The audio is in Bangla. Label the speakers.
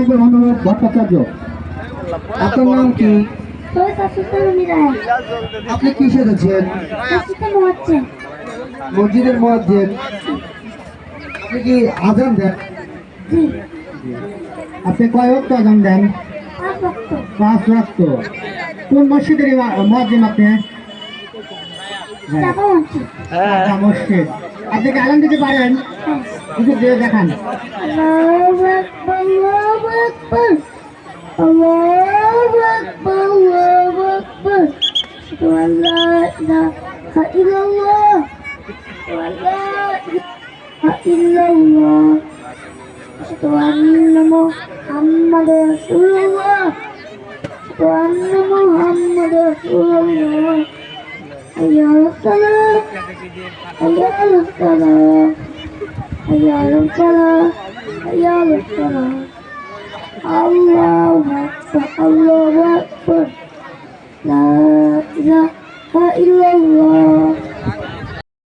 Speaker 1: থাকবেন অনুরোধ ভট্টাচার্য। আপনার নাম কি? আপনি কি সেজেছেন? মসজিদের মুয়াজ্জিন। আপনি কি আজান দেন? আপনি কয় ওয়াক্ত আজান দেন? 5 ওয়াক্ত। কোন মসজিদের মুয়াজ্জিন আপনি? মসজিদ। আপনি কি আজান দিতে পারেন? একটু দিয়ে দেখান।
Speaker 2: আল্লাহু আকবার, আল্লাহু আকবার, আল্লাহু আকবার, আল্লাহু আকবার। আশহাদু আন লা ইলাহা ইল্লাল্লাহ, ওয়া লা ইলাহা ইল্লাল্লাহ। আশহাদু আন্না মুহাম্মাদার রাসূলুল্লাহ, আশহাদু আন্না মুহাম্মাদার রাসূলুল্লাহ। হাইয়া আলাস সালাহ, হাইয়া আলাস সালাহ, হাইয়া আলাস সালাহ, হাইয়া আলাস সালাহ। আল্লাহু আকবার, আল্লাহু আকবার, লা ইলাহা ইল্লাল্লাহ।